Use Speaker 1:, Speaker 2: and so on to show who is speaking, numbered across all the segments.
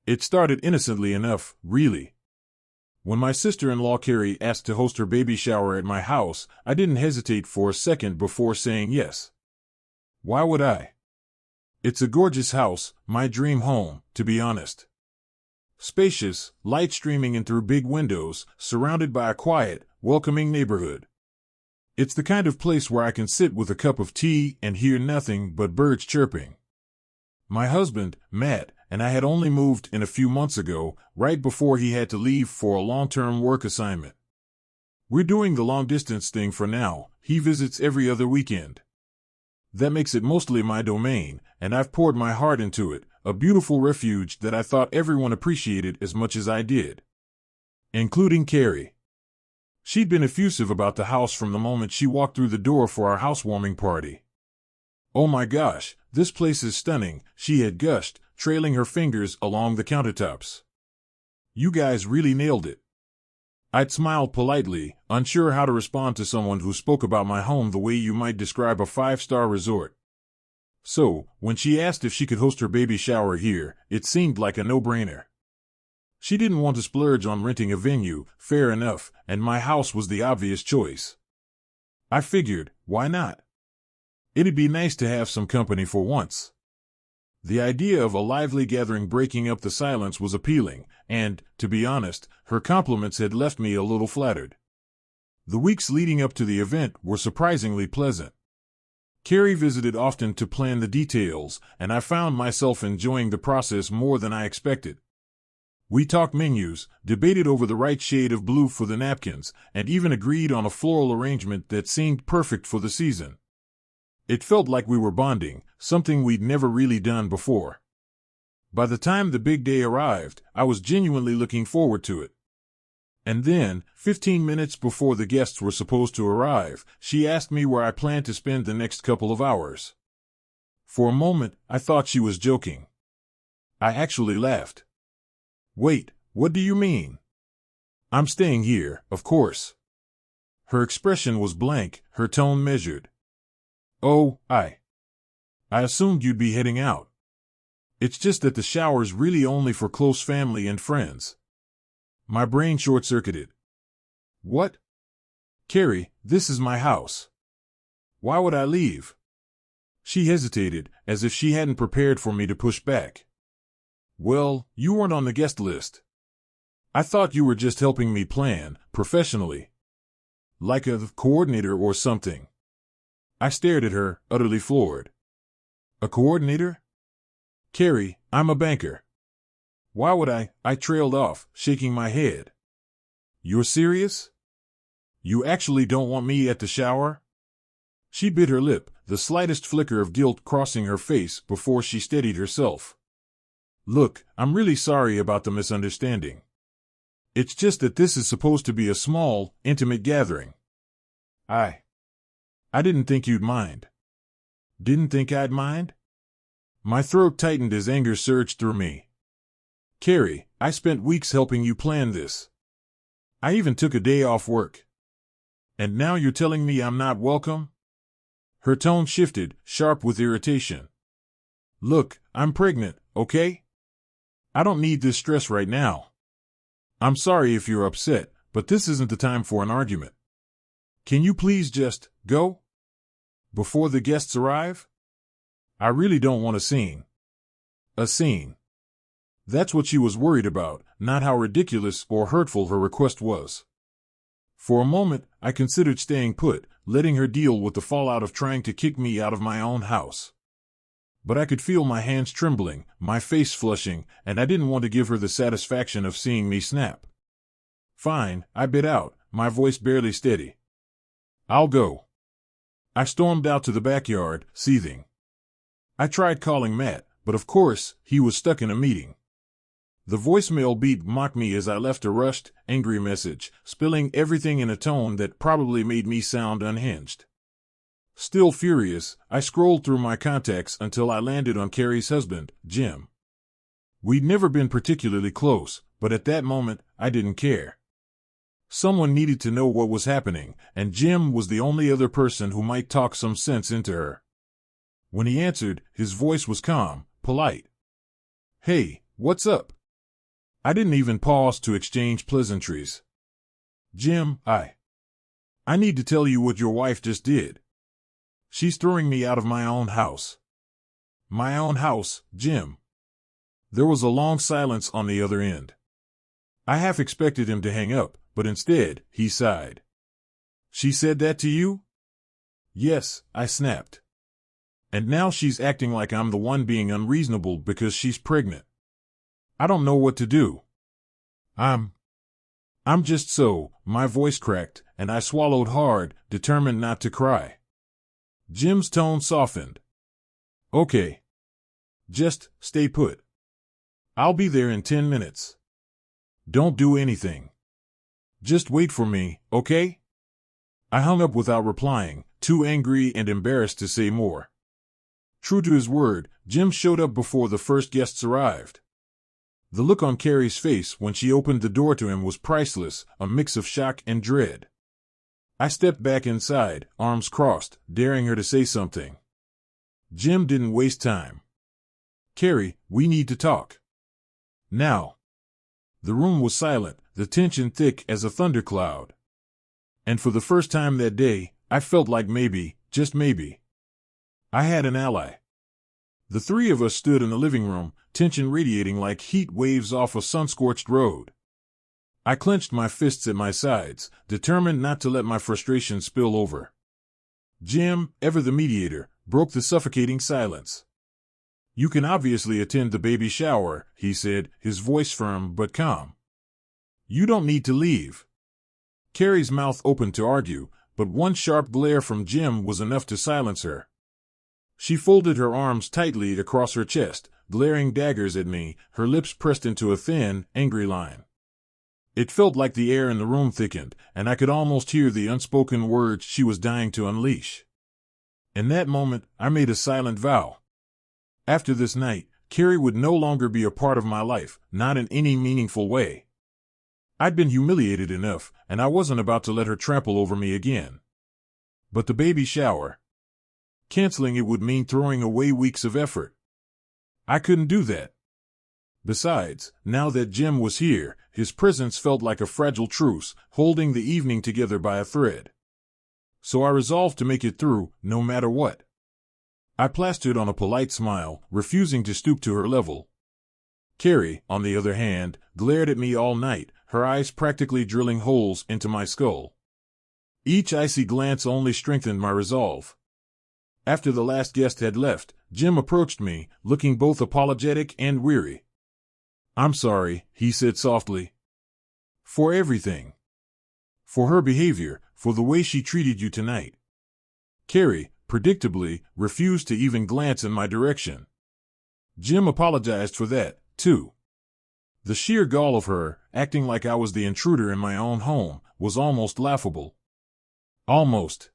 Speaker 1: It started innocently enough, really. When my sister-in-law Carrie asked to host her baby shower at my house, I didn't hesitate for a second before saying yes. Why would I? It's a gorgeous house, my dream home, to be honest. Spacious, light streaming in through big windows, surrounded by a quiet, welcoming neighborhood. It's the kind of place where I can sit with a cup of tea and hear nothing but birds chirping. My husband, Matt, and I had only moved in a few months ago, right before he had to leave for a long-term work assignment. We're doing the long-distance thing for now. He visits every other weekend. That makes it mostly my domain, and I've poured my heart into it, a beautiful refuge that I thought everyone appreciated as much as I did. Including Carrie. She'd been effusive about the house from the moment she walked through the door for our housewarming party. "Oh my gosh, this place is stunning," she had gushed, trailing her fingers along the countertops. "You guys really nailed it." I'd smiled politely, unsure how to respond to someone who spoke about my home the way you might describe a five-star resort. So, when she asked if she could host her baby shower here, it seemed like a no-brainer. She didn't want to splurge on renting a venue, fair enough, and my house was the obvious choice. I figured, why not? It'd be nice to have some company for once. The idea of a lively gathering breaking up the silence was appealing, and, to be honest, her compliments had left me a little flattered. The weeks leading up to the event were surprisingly pleasant. Carrie visited often to plan the details, and I found myself enjoying the process more than I expected. We talked menus, debated over the right shade of blue for the napkins, and even agreed on a floral arrangement that seemed perfect for the season. It felt like we were bonding, something we'd never really done before. By the time the big day arrived, I was genuinely looking forward to it. And then, 15 minutes before the guests were supposed to arrive, she asked me where I planned to spend the next couple of hours. For a moment, I thought she was joking. I actually laughed. "Wait, what do you mean?" "I'm staying here, of course." Her expression was blank, her tone measured. "Oh, I assumed you'd be heading out. It's just that the shower's really only for close family and friends." My brain short-circuited. "What?" "Carrie, this is my house. Why would I leave?" She hesitated, as if she hadn't prepared for me to push back. "Well, you weren't on the guest list. I thought you were just helping me plan, professionally. Like a coordinator or something." I stared at her, utterly floored. "A coordinator?" "Carrie, I'm a banker." "Why would I trailed off, shaking my head. "You're serious? You actually don't want me at the shower?" She bit her lip, the slightest flicker of guilt crossing her face before she steadied herself. "Look, I'm really sorry about the misunderstanding. It's just that this is supposed to be a small, intimate gathering. I didn't think you'd mind." "Didn't think I'd mind?" My throat tightened as anger surged through me. "Carrie, I spent weeks helping you plan this. I even took a day off work. And now you're telling me I'm not welcome?" Her tone shifted, sharp with irritation. "Look, I'm pregnant, okay? I don't need this stress right now. I'm sorry if you're upset, but this isn't the time for an argument. Can you please just go? Before the guests arrive? I really don't want a scene." A scene. That's what she was worried about, not how ridiculous or hurtful her request was. For a moment, I considered staying put, letting her deal with the fallout of trying to kick me out of my own house. But I could feel my hands trembling, my face flushing, and I didn't want to give her the satisfaction of seeing me snap. "Fine," I bit out, my voice barely steady. "I'll go." I stormed out to the backyard, seething. I tried calling Matt, but of course, he was stuck in a meeting. The voicemail beep mocked me as I left a rushed, angry message, spilling everything in a tone that probably made me sound unhinged. Still furious, I scrolled through my contacts until I landed on Carrie's husband, Jim. We'd never been particularly close, but at that moment, I didn't care. Someone needed to know what was happening, and Jim was the only other person who might talk some sense into her. When he answered, his voice was calm, polite. "Hey, what's up?" I didn't even pause to exchange pleasantries. Jim, I need to tell you what your wife just did. She's throwing me out of my own house. My own house, Jim. There was a long silence on the other end. I half expected him to hang up, but instead, he sighed. She said that to you? Yes, I snapped. And now she's acting like I'm the one being unreasonable because she's pregnant. I don't know what to do. I'm just so, my voice cracked, and I swallowed hard, determined not to cry. Jim's tone softened. Okay. Just stay put. I'll be there in 10 minutes. Don't do anything. Just wait for me, okay? I hung up without replying, too angry and embarrassed to say more. True to his word, Jim showed up before the first guests arrived. The look on Carrie's face when she opened the door to him was priceless, a mix of shock and dread. I stepped back inside, arms crossed, daring her to say something. Jim didn't waste time. Carrie, we need to talk. Now. The room was silent, the tension thick as a thundercloud. And for the first time that day, I felt like maybe, just maybe, I had an ally. The three of us stood in the living room, tension radiating like heat waves off a sun-scorched road. I clenched my fists at my sides, determined not to let my frustration spill over. Jim, ever the mediator, broke the suffocating silence. You can obviously attend the baby shower, he said, his voice firm but calm. You don't need to leave. Carrie's mouth opened to argue, but one sharp glare from Jim was enough to silence her. She folded her arms tightly across her chest, glaring daggers at me, her lips pressed into a thin, angry line. It felt like the air in the room thickened, and I could almost hear the unspoken words she was dying to unleash. In that moment, I made a silent vow. After this night, Carrie would no longer be a part of my life, not in any meaningful way. I'd been humiliated enough, and I wasn't about to let her trample over me again. But the baby shower. Canceling it would mean throwing away weeks of effort. I couldn't do that. Besides, now that Jim was here, his presence felt like a fragile truce, holding the evening together by a thread. So I resolved to make it through, no matter what. I plastered on a polite smile, refusing to stoop to her level. Carrie, on the other hand, glared at me all night, her eyes practically drilling holes into my skull. Each icy glance only strengthened my resolve. After the last guest had left, Jim approached me, looking both apologetic and weary. I'm sorry, he said softly. For everything. For her behavior, for the way she treated you tonight. Carrie, predictably, refused to even glance in my direction. Jim apologized for that, too. The sheer gall of her, acting like I was the intruder in my own home, was almost laughable. Almost.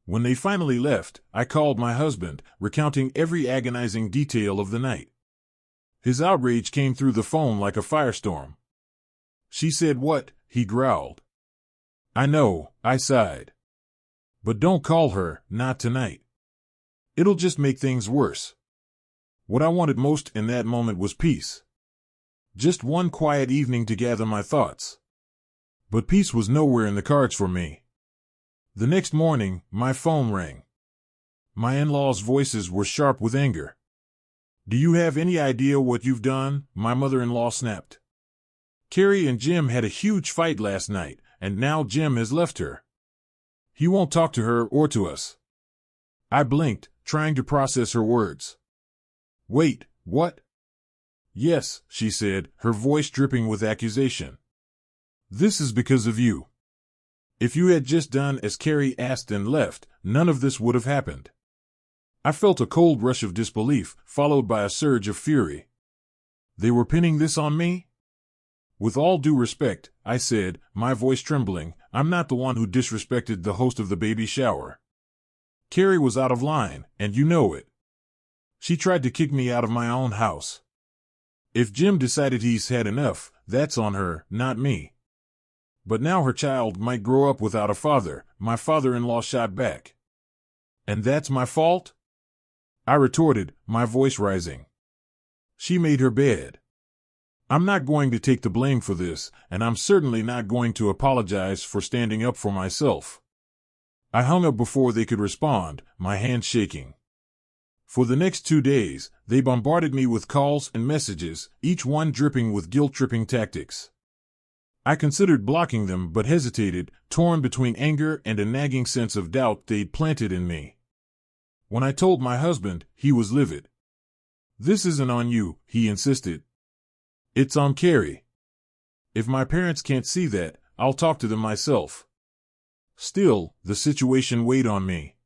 Speaker 1: When they finally left, I called my husband, recounting every agonizing detail of the night. His outrage came through the phone like a firestorm. She said what? He growled. I know, I sighed. But don't call her, not tonight. It'll just make things worse. What I wanted most in that moment was peace. Just one quiet evening to gather my thoughts. But peace was nowhere in the cards for me. The next morning, my phone rang. My in-laws' voices were sharp with anger. Do you have any idea what you've done? My mother-in-law snapped. Carrie and Jim had a huge fight last night, and now Jim has left her. He won't talk to her or to us. I blinked, trying to process her words. Wait, what? Yes, she said, her voice dripping with accusation. This is because of you. If you had just done as Carrie asked and left, none of this would have happened. I felt a cold rush of disbelief, followed by a surge of fury. They were pinning this on me? With all due respect, I said, my voice trembling, I'm not the one who disrespected the host of the baby shower. Carrie was out of line, and you know it. She tried to kick me out of my own house. If Jim decided he's had enough, that's on her, not me. But now her child might grow up without a father, my father-in-law shot back. And that's my fault? I retorted, my voice rising. She made her bed. I'm not going to take the blame for this, and I'm certainly not going to apologize for standing up for myself. I hung up before they could respond, my hand shaking. For the next 2 days, they bombarded me with calls and messages, each one dripping with guilt-tripping tactics. I considered blocking them but hesitated, torn between anger and a nagging sense of doubt they'd planted in me. When I told my husband, he was livid. "This isn't on you," he insisted. "It's on Carrie. If my parents can't see that, I'll talk to them myself." Still, the situation weighed on me.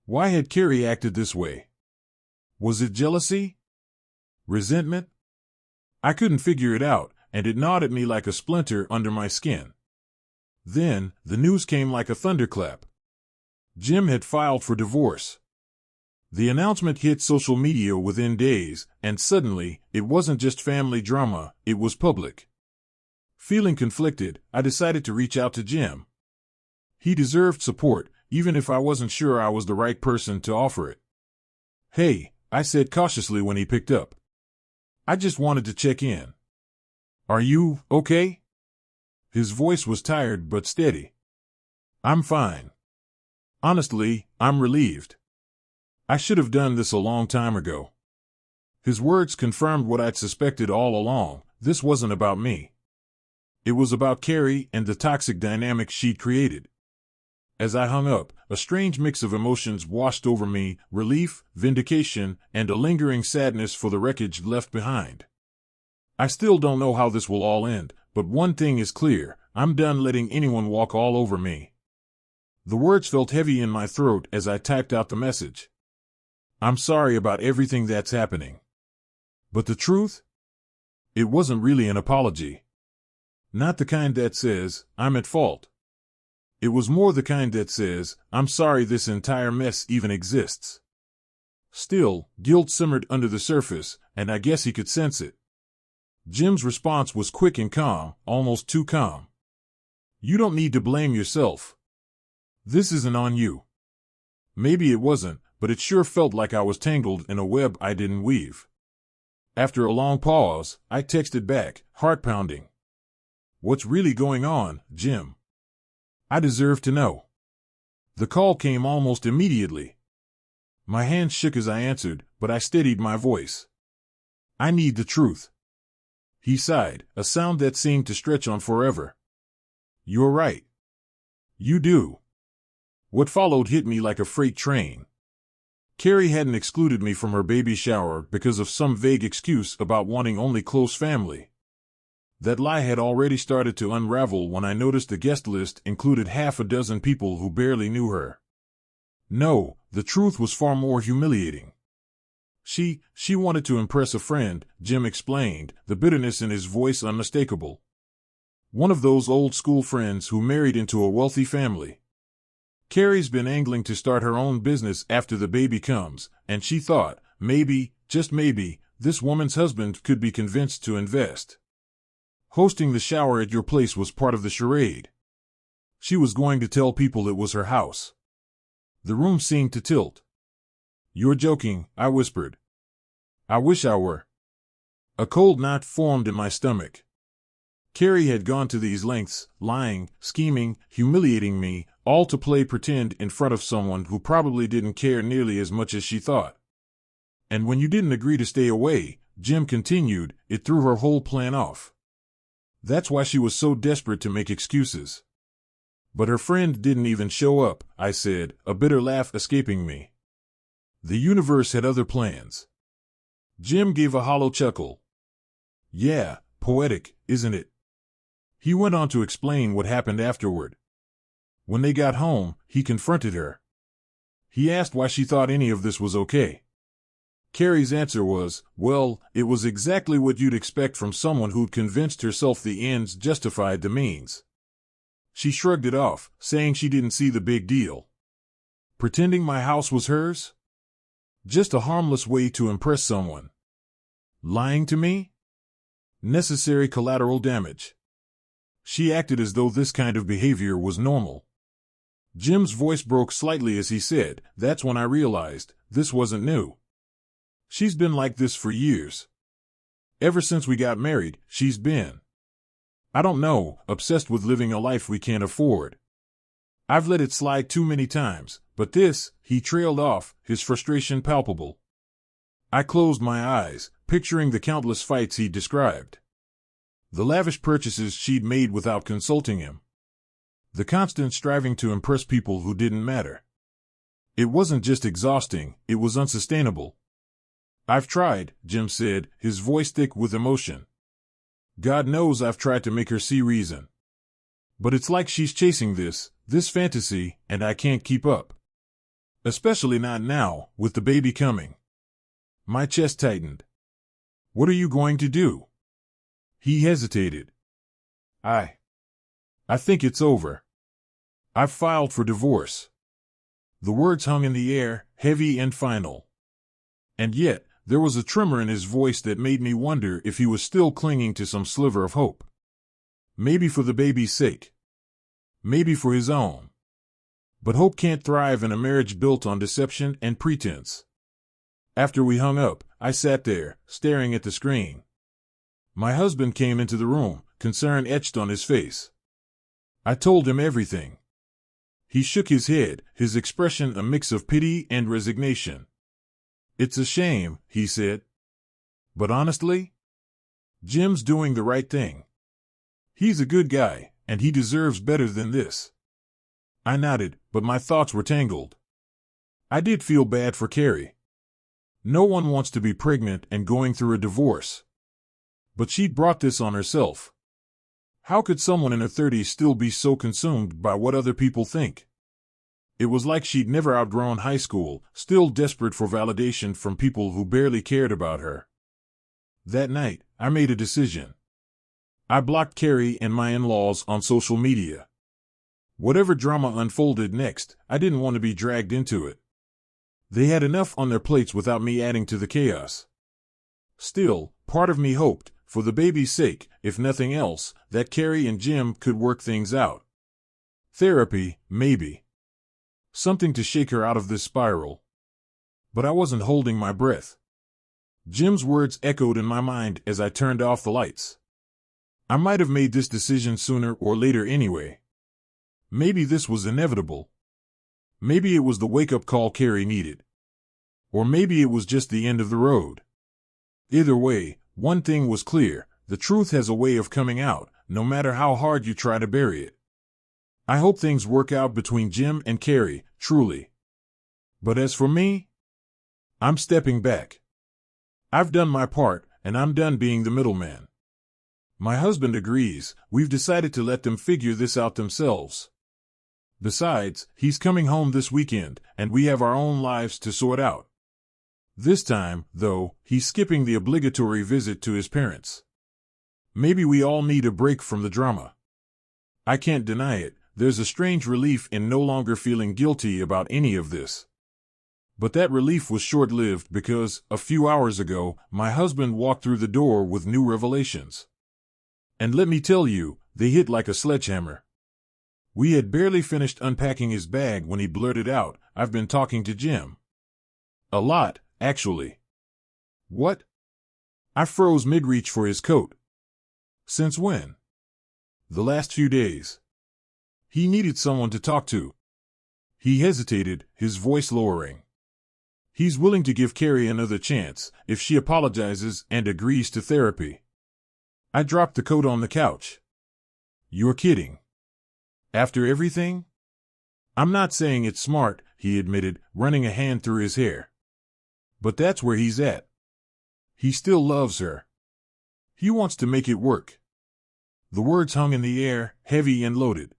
Speaker 1: Why had Carrie acted this way? Was it jealousy? Resentment? I couldn't figure it out, and it gnawed at me like a splinter under my skin. Then, the news came like a thunderclap. Jim had filed for divorce. The announcement hit social media within days, and suddenly, it wasn't just family drama, it was public. Feeling conflicted, I decided to reach out to Jim. He deserved support, even if I wasn't sure I was the right person to offer it. "Hey," I said cautiously when he picked up. "I just wanted to check in. Are you okay?" His voice was tired but steady. "I'm fine. Honestly, I'm relieved. I should have done this a long time ago." His words confirmed what I'd suspected all along. This wasn't about me. It was about Carrie and the toxic dynamic she'd created. As I hung up, a strange mix of emotions washed over me: relief, vindication, and a lingering sadness for the wreckage left behind. I still don't know how this will all end, but one thing is clear: I'm done letting anyone walk all over me. The words felt heavy in my throat as I typed out the message. I'm sorry about everything that's happening. But the truth? It wasn't really an apology. Not the kind that says, "I'm at fault." It was more the kind that says, "I'm sorry this entire mess even exists." Still, guilt simmered under the surface, and I guess he could sense it. Jim's response was quick and calm, almost too calm. "You don't need to blame yourself. This isn't on you." Maybe it wasn't, but it sure felt like I was tangled in a web I didn't weave. After a long pause, I texted back, heart pounding. "What's really going on, Jim? I deserve to know." The call came almost immediately. My hands shook as I answered, but I steadied my voice. "I need the truth." He sighed, a sound that seemed to stretch on forever. "You're right. You do." What followed hit me like a freight train. Carrie hadn't excluded me from her baby shower because of some vague excuse about wanting only close family. That lie had already started to unravel when I noticed the guest list included half a dozen people who barely knew her. No, the truth was far more humiliating. She wanted to impress a friend, Jim explained, the bitterness in his voice unmistakable. One of those old school friends who married into a wealthy family. Carrie's been angling to start her own business after the baby comes, and she thought, maybe, just maybe, this woman's husband could be convinced to invest. Hosting the shower at your place was part of the charade. She was going to tell people it was her house. The room seemed to tilt. "You're joking," I whispered. "I wish I were." A cold knot formed in my stomach. Carrie had gone to these lengths, lying, scheming, humiliating me, all to play pretend in front of someone who probably didn't care nearly as much as she thought. "And when you didn't agree to stay away," Jim continued, "it threw her whole plan off. That's why she was so desperate to make excuses." "But her friend didn't even show up," I said, a bitter laugh escaping me. "The universe had other plans." Jim gave a hollow chuckle. "Yeah, poetic, isn't it?" He went on to explain what happened afterward. When they got home, he confronted her. He asked why she thought any of this was okay. Carrie's answer was, "Well, it was exactly what you'd expect from someone who'd convinced herself the ends justified the means." She shrugged it off, saying she didn't see the big deal. Pretending my house was hers? Just a harmless way to impress someone. Lying to me? Necessary collateral damage. She acted as though this kind of behavior was normal. Jim's voice broke slightly as he said, "That's when I realized, this wasn't new. She's been like this for years. Ever since we got married, she's been, I don't know, obsessed with living a life we can't afford. I've let it slide too many times, but this," he trailed off, his frustration palpable. I closed my eyes, picturing the countless fights he described. The lavish purchases she'd made without consulting him. The constant striving to impress people who didn't matter. It wasn't just exhausting, it was unsustainable. "I've tried," Jim said, his voice thick with emotion. "God knows I've tried to make her see reason. But it's like she's chasing this fantasy, and I can't keep up. Especially not now, with the baby coming." My chest tightened. "What are you going to do?" He hesitated. I think it's over. I've filed for divorce." The words hung in the air, heavy and final. And yet, there was a tremor in his voice that made me wonder if he was still clinging to some sliver of hope. Maybe for the baby's sake. Maybe for his own. But hope can't thrive in a marriage built on deception and pretense. After we hung up, I sat there, staring at the screen. My husband came into the room, concern etched on his face. I told him everything. He shook his head, his expression a mix of pity and resignation. "It's a shame," he said. "But honestly, Jim's doing the right thing. He's a good guy, and he deserves better than this." I nodded, but my thoughts were tangled. I did feel bad for Carrie. No one wants to be pregnant and going through a divorce. But she'd brought this on herself. How could someone in her 30s still be so consumed by what other people think? It was like she'd never outgrown high school, still desperate for validation from people who barely cared about her. That night, I made a decision. I blocked Carrie and my in-laws on social media. Whatever drama unfolded next, I didn't want to be dragged into it. They had enough on their plates without me adding to the chaos. Still, part of me hoped, for the baby's sake, if nothing else, that Carrie and Jim could work things out. Therapy, maybe. Something to shake her out of this spiral. But I wasn't holding my breath. Jim's words echoed in my mind as I turned off the lights. I might have made this decision sooner or later anyway. Maybe this was inevitable. Maybe it was the wake-up call Carrie needed. Or maybe it was just the end of the road. Either way, one thing was clear: the truth has a way of coming out, no matter how hard you try to bury it. I hope things work out between Jim and Carrie, truly. But as for me, I'm stepping back. I've done my part, and I'm done being the middleman. My husband agrees. We've decided to let them figure this out themselves. Besides, he's coming home this weekend, and we have our own lives to sort out. This time, though, he's skipping the obligatory visit to his parents. Maybe we all need a break from the drama. I can't deny it, there's a strange relief in no longer feeling guilty about any of this. But that relief was short-lived because, a few hours ago, my husband walked through the door with new revelations. And let me tell you, they hit like a sledgehammer. We had barely finished unpacking his bag when he blurted out, "I've been talking to Jim. A lot, actually." "What?" I froze mid-reach for his coat. "Since when?" "The last few days. He needed someone to talk to." He hesitated, his voice lowering. "He's willing to give Carrie another chance, if she apologizes and agrees to therapy." I dropped the coat on the couch. "You're kidding. After everything?" "I'm not saying it's smart," he admitted, running a hand through his hair. "But that's where he's at. He still loves her. He wants to make it work." The words hung in the air, heavy and loaded.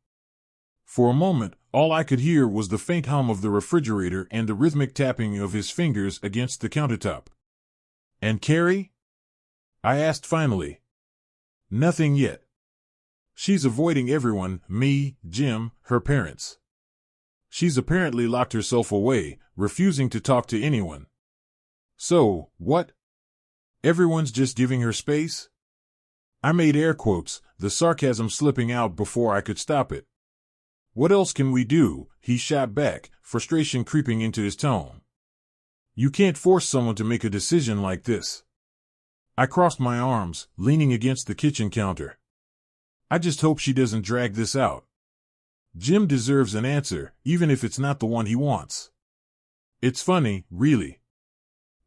Speaker 1: For a moment, all I could hear was the faint hum of the refrigerator and the rhythmic tapping of his fingers against the countertop. "And Carrie?" I asked finally. "Nothing yet. She's avoiding everyone, me, Jim, her parents. She's apparently locked herself away, refusing to talk to anyone." "So, what? Everyone's just giving her space?" I made air quotes, the sarcasm slipping out before I could stop it. "What else can we do?" he shot back, frustration creeping into his tone. "You can't force someone to make a decision like this." I crossed my arms, leaning against the kitchen counter. I just hope she doesn't drag this out. Jim deserves an answer, even if it's not the one he wants. It's funny, really.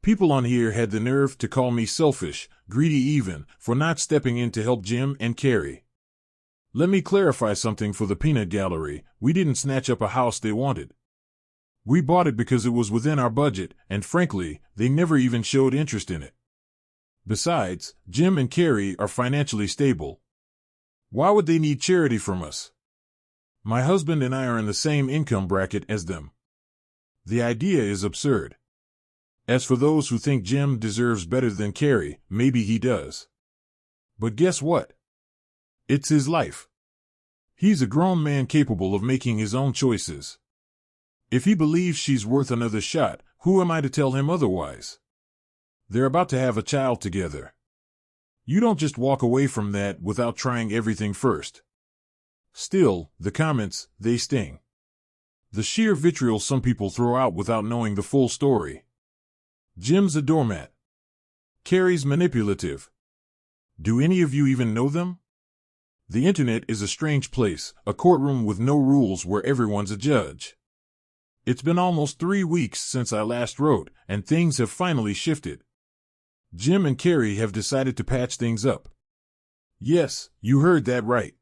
Speaker 1: People on here had the nerve to call me selfish, greedy even, for not stepping in to help Jim and Carrie. Let me clarify something for the peanut gallery. We didn't snatch up a house they wanted. We bought it because it was within our budget, and frankly, they never even showed interest in it. Besides, Jim and Carrie are financially stable. Why would they need charity from us? My husband and I are in the same income bracket as them. The idea is absurd. As for those who think Jim deserves better than Carrie, maybe he does. But guess what? It's his life. He's a grown man capable of making his own choices. If he believes she's worth another shot, who am I to tell him otherwise? They're about to have a child together. You don't just walk away from that without trying everything first. Still, the comments, they sting. The sheer vitriol some people throw out without knowing the full story. Jim's a doormat. Carrie's manipulative. Do any of you even know them? The internet is a strange place, a courtroom with no rules where everyone's a judge. It's been almost 3 weeks since I last wrote, and things have finally shifted. Jim and Carrie have decided to patch things up. Yes, you heard that right.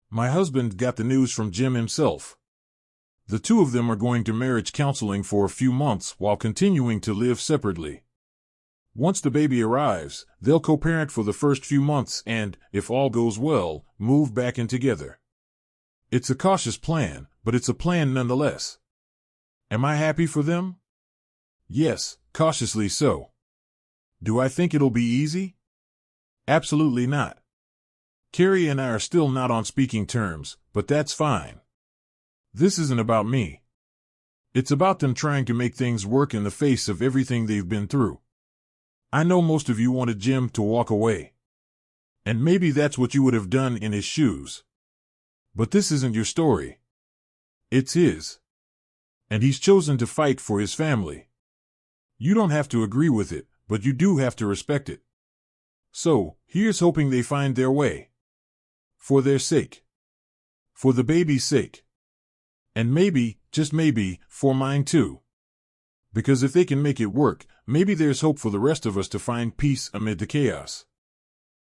Speaker 1: My husband got the news from Jim himself. The two of them are going to marriage counseling for a few months while continuing to live separately. Once the baby arrives, they'll co-parent for the first few months and, if all goes well, move back in together. It's a cautious plan, but it's a plan nonetheless. Am I happy for them? Yes, cautiously so. Do I think it'll be easy? Absolutely not. Carrie and I are still not on speaking terms, but that's fine. This isn't about me. It's about them trying to make things work in the face of everything they've been through. I know most of you wanted Jim to walk away. And maybe that's what you would have done in his shoes. But this isn't your story. It's his. And he's chosen to fight for his family. You don't have to agree with it, but you do have to respect it. So, here's hoping they find their way. For their sake. For the baby's sake. And maybe, just maybe, for mine too. Because if they can make it work, maybe there's hope for the rest of us to find peace amid the chaos.